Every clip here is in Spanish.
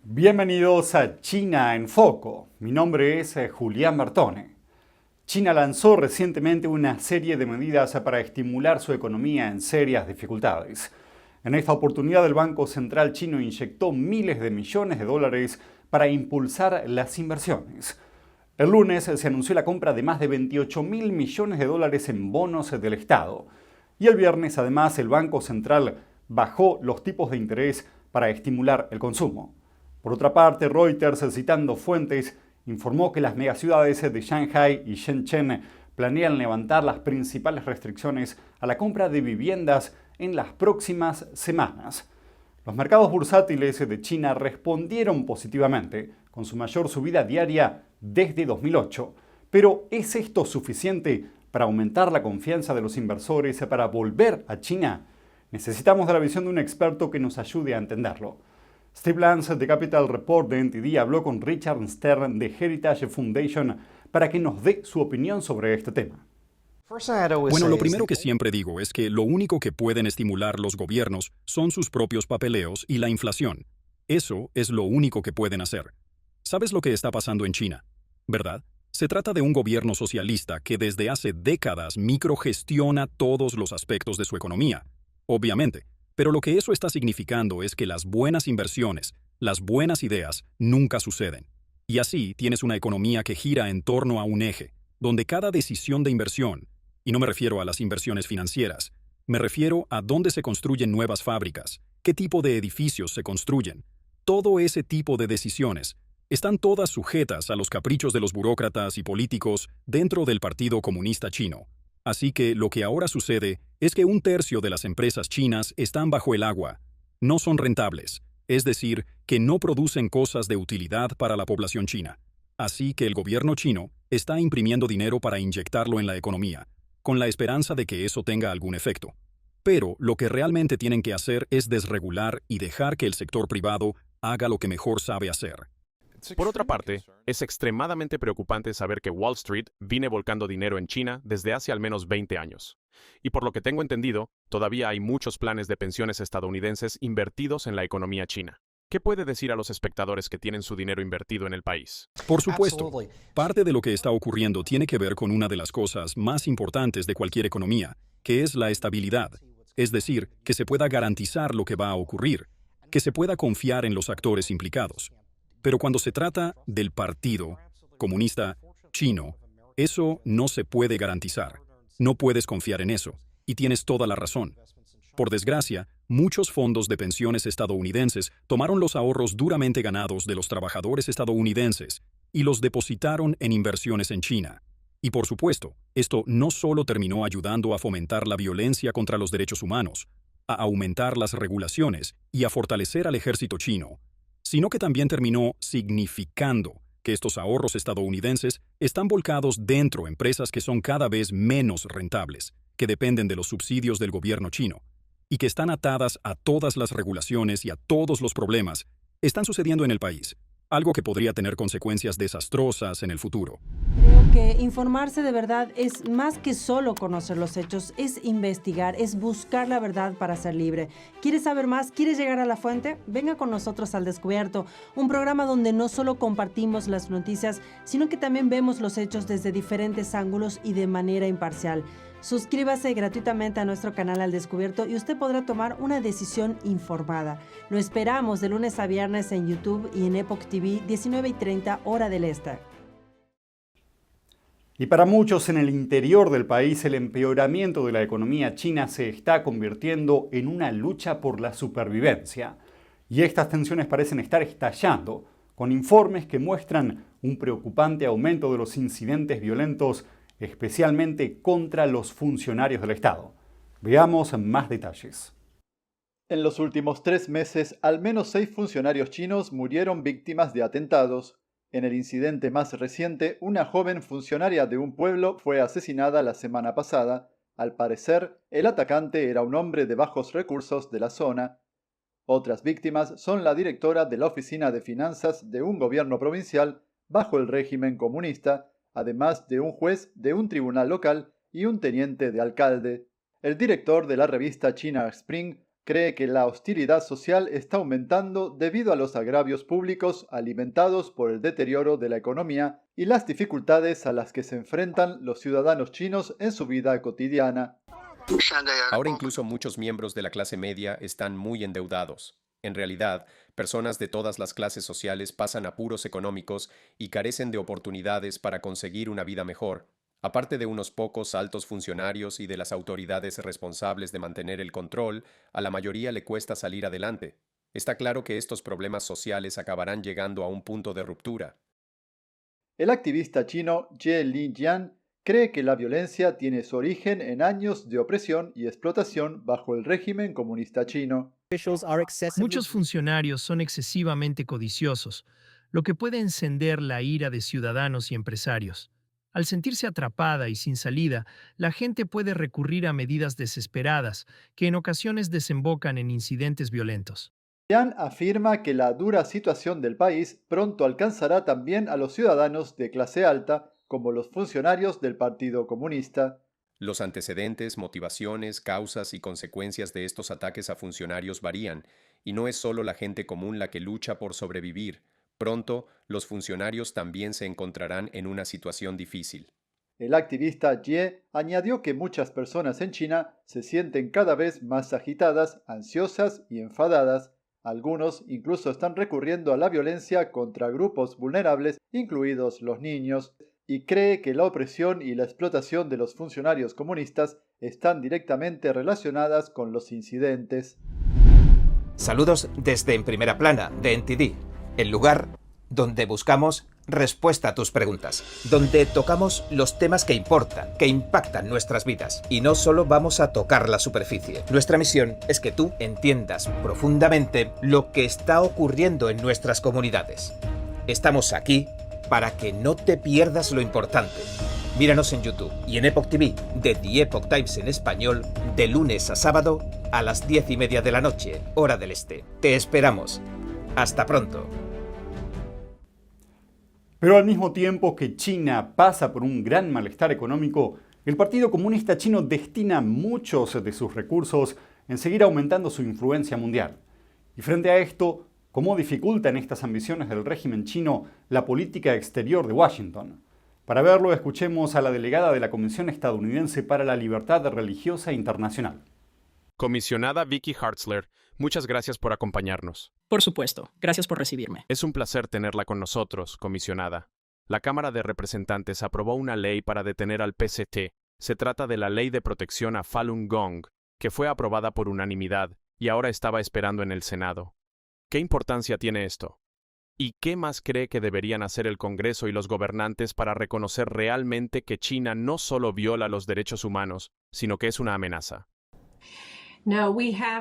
Bienvenidos a China en Foco. Mi nombre es Julián Bertone. China lanzó recientemente una serie de medidas para estimular su economía en serias dificultades. En esta oportunidad, el Banco Central chino inyectó miles de millones de dólares para impulsar las inversiones. El lunes se anunció la compra de más de 28 mil millones de dólares en bonos del Estado. Y el viernes, además, el Banco Central bajó los tipos de interés para estimular el consumo. Por otra parte, Reuters, citando fuentes, informó que las megaciudades de Shanghai y Shenzhen planean levantar las principales restricciones a la compra de viviendas en las próximas semanas. Los mercados bursátiles de China respondieron positivamente, con su mayor subida diaria desde 2008. Pero ¿es esto suficiente para aumentar la confianza de los inversores para volver a China? Necesitamos de la visión de un experto que nos ayude a entenderlo. Steve Lance de Capital Report de NTD habló con Richard Stern de Heritage Foundation para que nos dé su opinión sobre este tema. Bueno, lo primero que siempre digo es que lo único que pueden estimular los gobiernos son sus propios papeleos y la inflación. Eso es lo único que pueden hacer. ¿Sabes lo que está pasando en China? ¿Verdad? Se trata de un gobierno socialista que desde hace décadas microgestiona todos los aspectos de su economía. Obviamente. Pero lo que eso está significando es que las buenas inversiones, las buenas ideas, nunca suceden. Y así tienes una economía que gira en torno a un eje, donde cada decisión de inversión, y no me refiero a las inversiones financieras, me refiero a dónde se construyen nuevas fábricas, qué tipo de edificios se construyen. Todo ese tipo de decisiones están todas sujetas a los caprichos de los burócratas y políticos dentro del Partido Comunista Chino. Así que lo que ahora sucede es que un tercio de las empresas chinas están bajo el agua. No son rentables, es decir, que no producen cosas de utilidad para la población china. Así que el gobierno chino está imprimiendo dinero para inyectarlo en la economía, con la esperanza de que eso tenga algún efecto. Pero lo que realmente tienen que hacer es desregular y dejar que el sector privado haga lo que mejor sabe hacer. Por otra parte, es extremadamente preocupante saber que Wall Street viene volcando dinero en China desde hace al menos 20 años. Y por lo que tengo entendido, todavía hay muchos planes de pensiones estadounidenses invertidos en la economía china. ¿Qué puede decir a los espectadores que tienen su dinero invertido en el país? Por supuesto, parte de lo que está ocurriendo tiene que ver con una de las cosas más importantes de cualquier economía, que es la estabilidad. Es decir, que se pueda garantizar lo que va a ocurrir, que se pueda confiar en los actores implicados. Pero cuando se trata del Partido Comunista Chino, eso no se puede garantizar. No puedes confiar en eso, y tienes toda la razón. Por desgracia, muchos fondos de pensiones estadounidenses tomaron los ahorros duramente ganados de los trabajadores estadounidenses y los depositaron en inversiones en China. Y por supuesto, esto no solo terminó ayudando a fomentar la violencia contra los derechos humanos, a aumentar las regulaciones y a fortalecer al ejército chino, sino que también terminó significando que estos ahorros estadounidenses están volcados dentro de empresas que son cada vez menos rentables, que dependen de los subsidios del gobierno chino, y que están atadas a todas las regulaciones y a todos los problemas están sucediendo en el país, algo que podría tener consecuencias desastrosas en el futuro. Creo que informarse de verdad es más que solo conocer los hechos, es investigar, es buscar la verdad para ser libre. ¿Quieres saber más? ¿Quieres llegar a la fuente? Venga con nosotros al Descubierto, un programa donde no solo compartimos las noticias, sino que también vemos los hechos desde diferentes ángulos y de manera imparcial. Suscríbase gratuitamente a nuestro canal Al Descubierto y usted podrá tomar una decisión informada. Lo esperamos de lunes a viernes en YouTube y en Epoch TV, 19:30 hora del este. Y para muchos en el interior del país, el empeoramiento de la economía china se está convirtiendo en una lucha por la supervivencia. Y estas tensiones parecen estar estallando, con informes que muestran un preocupante aumento de los incidentes violentos, especialmente contra los funcionarios del Estado. Veamos más detalles. En los últimos 3 meses, al menos 6 funcionarios chinos murieron víctimas de atentados. En el incidente más reciente, una joven funcionaria de un pueblo fue asesinada la semana pasada. Al parecer, el atacante era un hombre de bajos recursos de la zona. Otras víctimas son la directora de la Oficina de Finanzas de un gobierno provincial bajo el régimen comunista, además de un juez de un tribunal local y un teniente de alcalde. El director de la revista China Spring cree que la hostilidad social está aumentando debido a los agravios públicos alimentados por el deterioro de la economía y las dificultades a las que se enfrentan los ciudadanos chinos en su vida cotidiana. Ahora incluso muchos miembros de la clase media están muy endeudados. En realidad, personas de todas las clases sociales pasan apuros económicos y carecen de oportunidades para conseguir una vida mejor. Aparte de unos pocos altos funcionarios y de las autoridades responsables de mantener el control, a la mayoría le cuesta salir adelante. Está claro que estos problemas sociales acabarán llegando a un punto de ruptura. El activista chino Ye Lijian cree que la violencia tiene su origen en años de opresión y explotación bajo el régimen comunista chino. Muchos funcionarios son excesivamente codiciosos, lo que puede encender la ira de ciudadanos y empresarios. Al sentirse atrapada y sin salida, la gente puede recurrir a medidas desesperadas que en ocasiones desembocan en incidentes violentos. Lijian afirma que la dura situación del país pronto alcanzará también a los ciudadanos de clase alta, como los funcionarios del Partido Comunista. Los antecedentes, motivaciones, causas y consecuencias de estos ataques a funcionarios varían, y no es solo la gente común la que lucha por sobrevivir. Pronto, los funcionarios también se encontrarán en una situación difícil. El activista Ye añadió que muchas personas en China se sienten cada vez más agitadas, ansiosas y enfadadas. Algunos incluso están recurriendo a la violencia contra grupos vulnerables, incluidos los niños, y cree que la opresión y la explotación de los funcionarios comunistas están directamente relacionadas con los incidentes. Saludos desde En Primera Plana, de NTD, el lugar donde buscamos respuesta a tus preguntas, donde tocamos los temas que importan, que impactan nuestras vidas, y no solo vamos a tocar la superficie. Nuestra misión es que tú entiendas profundamente lo que está ocurriendo en nuestras comunidades. Estamos aquí para que no te pierdas lo importante. Míranos en YouTube y en Epoch TV, de The Epoch Times en español, de lunes a sábado a las 10:30 de la noche, hora del este. Te esperamos. Hasta pronto. Pero al mismo tiempo que China pasa por un gran malestar económico, el Partido Comunista Chino destina muchos de sus recursos en seguir aumentando su influencia mundial. Y frente a esto, ¿cómo dificultan estas ambiciones del régimen chino la política exterior de Washington? Para verlo, escuchemos a la delegada de la Comisión Estadounidense para la Libertad Religiosa Internacional. Comisionada Vicky Hartzler, muchas gracias por acompañarnos. Por supuesto, gracias por recibirme. Es un placer tenerla con nosotros, comisionada. La Cámara de Representantes aprobó una ley para detener al PCT. Se trata de la Ley de Protección a Falun Gong, que fue aprobada por unanimidad y ahora estaba esperando en el Senado. ¿Qué importancia tiene esto? ¿Y qué más cree que deberían hacer el Congreso y los gobernantes para reconocer realmente que China no solo viola los derechos humanos, sino que es una amenaza?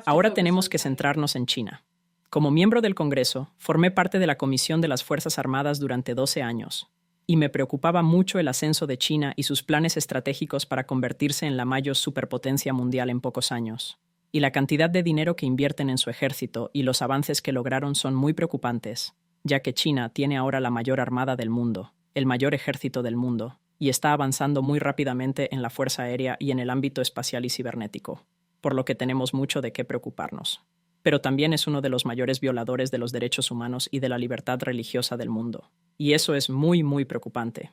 Ahora tenemos que centrarnos en China. Como miembro del Congreso, formé parte de la Comisión de las Fuerzas Armadas durante 12 años, y me preocupaba mucho el ascenso de China y sus planes estratégicos para convertirse en la mayor superpotencia mundial en pocos años. Y la cantidad de dinero que invierten en su ejército y los avances que lograron son muy preocupantes, ya que China tiene ahora la mayor armada del mundo, el mayor ejército del mundo, y está avanzando muy rápidamente en la fuerza aérea y en el ámbito espacial y cibernético, por lo que tenemos mucho de qué preocuparnos. Pero también es uno de los mayores violadores de los derechos humanos y de la libertad religiosa del mundo. Y eso es muy, muy preocupante.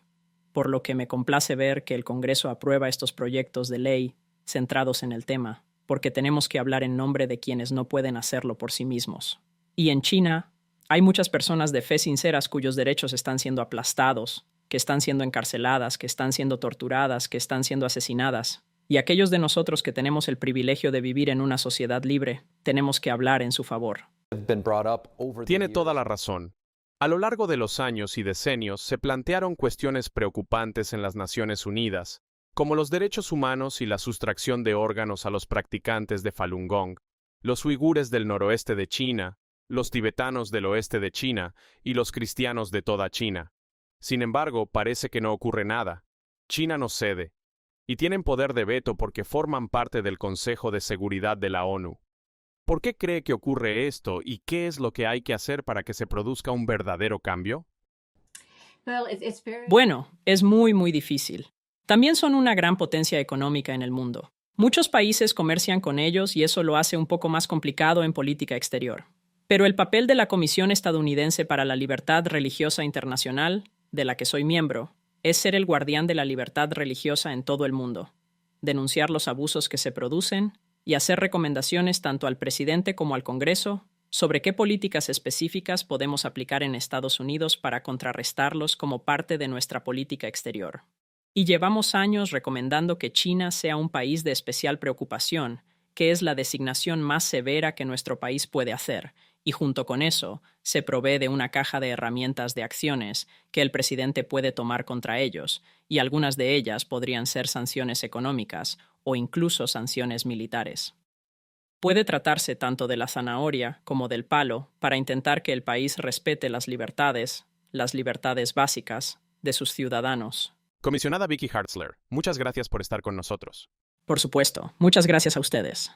Por lo que me complace ver que el Congreso aprueba estos proyectos de ley centrados en el tema, porque tenemos que hablar en nombre de quienes no pueden hacerlo por sí mismos. Y en China, hay muchas personas de fe sinceras cuyos derechos están siendo aplastados, que están siendo encarceladas, que están siendo torturadas, que están siendo asesinadas. Y aquellos de nosotros que tenemos el privilegio de vivir en una sociedad libre, tenemos que hablar en su favor. Tiene toda la razón. A lo largo de los años y decenios se plantearon cuestiones preocupantes en las Naciones Unidas, como los derechos humanos y la sustracción de órganos a los practicantes de Falun Gong, los uigures del noroeste de China, los tibetanos del oeste de China y los cristianos de toda China. Sin embargo, parece que no ocurre nada. China no cede. Y tienen poder de veto porque forman parte del Consejo de Seguridad de la ONU. ¿Por qué cree que ocurre esto y qué es lo que hay que hacer para que se produzca un verdadero cambio? Bueno, es muy, muy difícil. También son una gran potencia económica en el mundo. Muchos países comercian con ellos y eso lo hace un poco más complicado en política exterior. Pero el papel de la Comisión Estadounidense para la Libertad Religiosa Internacional, de la que soy miembro, es ser el guardián de la libertad religiosa en todo el mundo, denunciar los abusos que se producen y hacer recomendaciones tanto al presidente como al Congreso sobre qué políticas específicas podemos aplicar en Estados Unidos para contrarrestarlos como parte de nuestra política exterior. Y llevamos años recomendando que China sea un país de especial preocupación, que es la designación más severa que nuestro país puede hacer, y junto con eso, se provee de una caja de herramientas de acciones que el presidente puede tomar contra ellos, y algunas de ellas podrían ser sanciones económicas o incluso sanciones militares. Puede tratarse tanto de la zanahoria como del palo para intentar que el país respete las libertades básicas de sus ciudadanos. Comisionada Vicky Hartzler, muchas gracias por estar con nosotros. Por supuesto, muchas gracias a ustedes.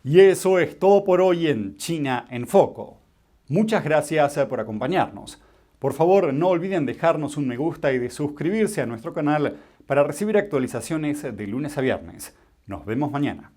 Y eso es todo por hoy en China en Foco. Muchas gracias por acompañarnos. Por favor, no olviden dejarnos un me gusta y de suscribirse a nuestro canal para recibir actualizaciones de lunes a viernes. Nos vemos mañana.